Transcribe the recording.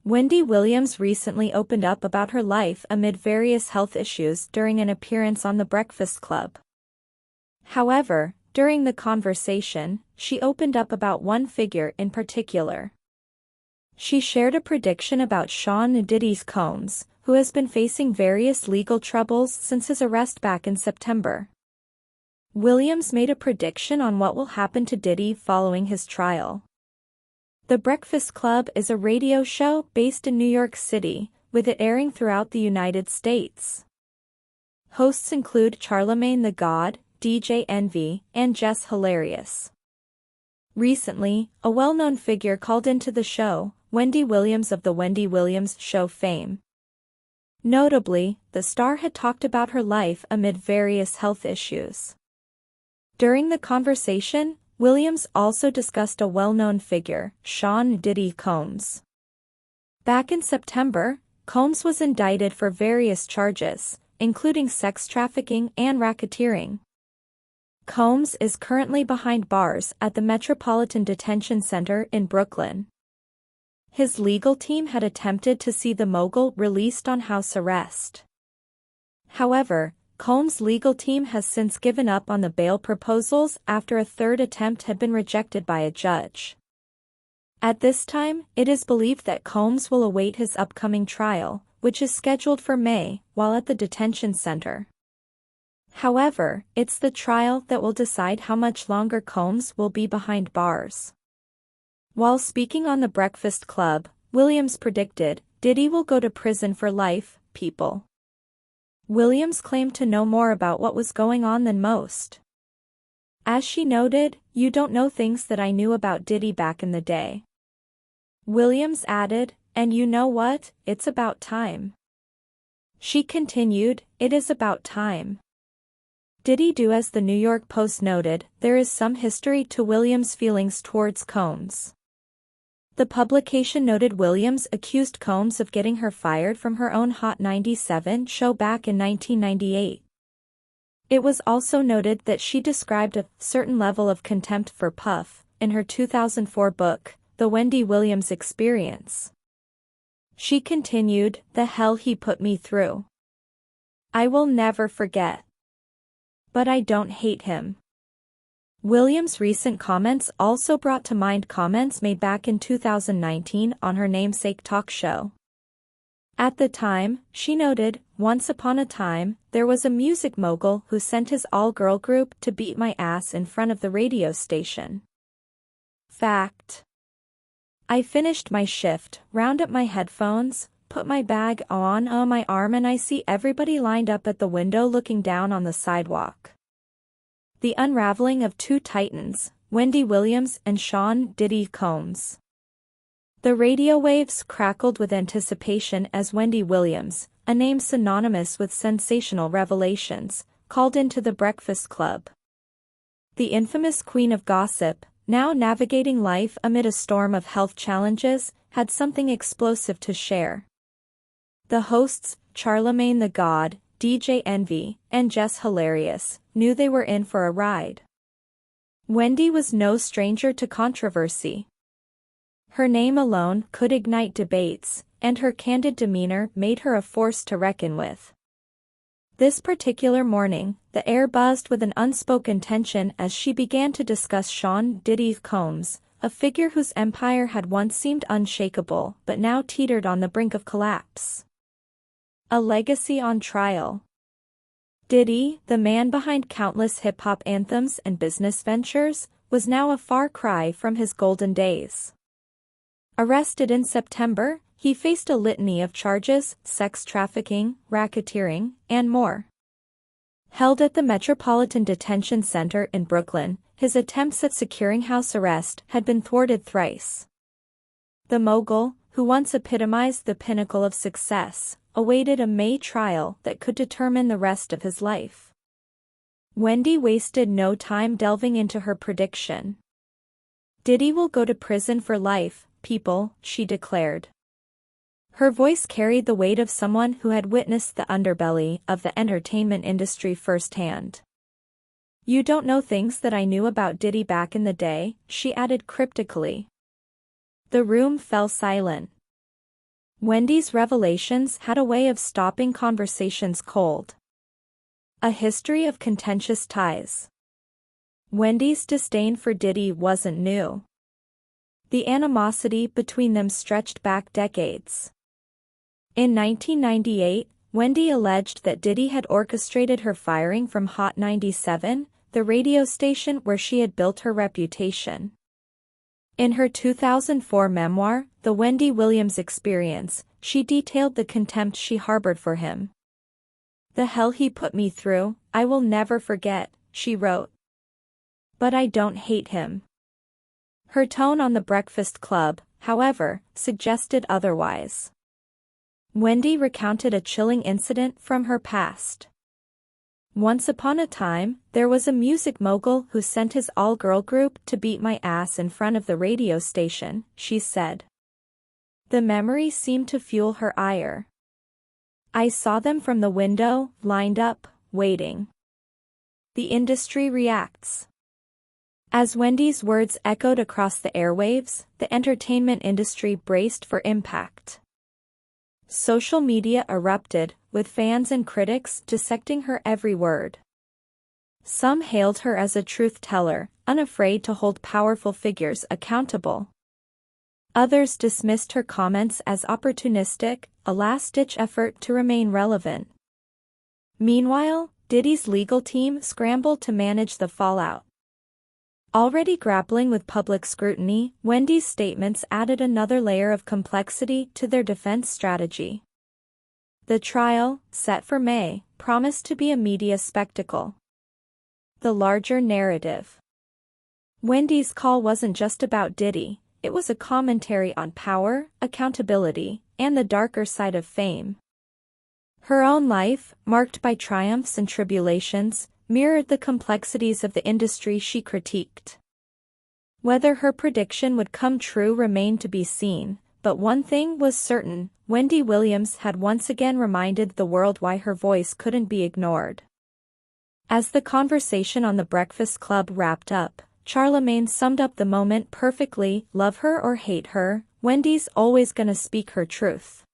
Wendy Williams recently opened up about her life amid various health issues during an appearance on The Breakfast Club. However, during the conversation, she opened up about one figure in particular. She shared a prediction about Sean Diddy's Combs, who has been facing various legal troubles since his arrest back in September. Williams made a prediction on what will happen to Diddy following his trial. The Breakfast Club is a radio show based in New York City, with it airing throughout the United States. Hosts include Charlamagne the God, DJ Envy, and Jess Hilarious. Recently, a well-known figure called into the show, Wendy Williams of The Wendy Williams Show fame. Notably, the star had talked about her life amid various health issues. During the conversation, Williams also discussed a well-known figure, Sean Diddy Combs. Back in September, Combs was indicted for various charges, including sex trafficking and racketeering. Combs is currently behind bars at the Metropolitan Detention Center in Brooklyn. His legal team had attempted to see the mogul released on house arrest. However, Combs' legal team has since given up on the bail proposals after a third attempt had been rejected by a judge. At this time, it is believed that Combs will await his upcoming trial, which is scheduled for May, while at the detention center. However, it's the trial that will decide how much longer Combs will be behind bars. While speaking on The Breakfast Club, Williams predicted, "Diddy will go to prison for life, people." Williams claimed to know more about what was going on than most. As she noted, "You don't know things that I knew about Diddy back in the day." Williams added, "And you know what, it's about time." She continued, "It is about time." Diddy do as the New York Post noted, there is some history to Williams' feelings towards Combs. The publication noted Williams accused Combs of getting her fired from her own Hot 97 show back in 1998. It was also noted that she described a certain level of contempt for Puff in her 2004 book, The Wendy Williams Experience. She continued, "The hell he put me through. I will never forget. But I don't hate him." Williams' recent comments also brought to mind comments made back in 2019 on her namesake talk show. At the time, she noted, "Once upon a time, there was a music mogul who sent his all-girl group to beat my ass in front of the radio station. Fact. I finished my shift, round up my headphones, put my bag on my arm, and I see everybody lined up at the window looking down on the sidewalk." The unraveling of two titans, Wendy Williams and Sean Diddy Combs. The radio waves crackled with anticipation as Wendy Williams, a name synonymous with sensational revelations, called into The Breakfast Club. The infamous queen of gossip, now navigating life amid a storm of health challenges, had something explosive to share. The hosts, Charlamagne the God, DJ Envy, and Jess Hilarious, knew they were in for a ride. Wendy was no stranger to controversy. Her name alone could ignite debates, and her candid demeanor made her a force to reckon with. This particular morning, the air buzzed with an unspoken tension as she began to discuss Sean Diddy Combs, a figure whose empire had once seemed unshakable but now teetered on the brink of collapse. A legacy on trial. Diddy, the man behind countless hip-hop anthems and business ventures, was now a far cry from his golden days. Arrested in September, he faced a litany of charges, sex trafficking, racketeering, and more. Held at the Metropolitan Detention Center in Brooklyn, his attempts at securing house arrest had been thwarted thrice. The mogul, who once epitomized the pinnacle of success, awaited a May trial that could determine the rest of his life. Wendy wasted no time delving into her prediction. "Diddy will go to prison for life, people," she declared. Her voice carried the weight of someone who had witnessed the underbelly of the entertainment industry firsthand. "You don't know things that I knew about Diddy back in the day," she added cryptically. The room fell silent. Wendy's revelations had a way of stopping conversations cold. A history of contentious ties. Wendy's disdain for Diddy wasn't new. The animosity between them stretched back decades. In 1998, Wendy alleged that Diddy had orchestrated her firing from Hot 97, the radio station where she had built her reputation. In her 2004 memoir, The Wendy Williams Experience, she detailed the contempt she harbored for him. "The hell he put me through, I will never forget," she wrote. "But I don't hate him." Her tone on The Breakfast Club, however, suggested otherwise. Wendy recounted a chilling incident from her past. "Once upon a time, there was a music mogul who sent his all-girl group to beat my ass in front of the radio station," she said. The memory seemed to fuel her ire. "I saw them from the window, lined up, waiting. The industry reacts." As Wendy's words echoed across the airwaves, the entertainment industry braced for impact. Social media erupted, with fans and critics dissecting her every word. Some hailed her as a truth-teller, unafraid to hold powerful figures accountable. Others dismissed her comments as opportunistic, a last-ditch effort to remain relevant. Meanwhile, Diddy's legal team scrambled to manage the fallout. Already grappling with public scrutiny, Wendy's statements added another layer of complexity to their defense strategy. The trial, set for May, promised to be a media spectacle. The larger narrative. Wendy's call wasn't just about Diddy, it was a commentary on power, accountability, and the darker side of fame. Her own life, marked by triumphs and tribulations, mirrored the complexities of the industry she critiqued. Whether her prediction would come true remained to be seen, but one thing was certain: Wendy Williams had once again reminded the world why her voice couldn't be ignored. As the conversation on The Breakfast Club wrapped up, Charlemagne summed up the moment perfectly: "Love her or hate her, Wendy's always gonna speak her truth."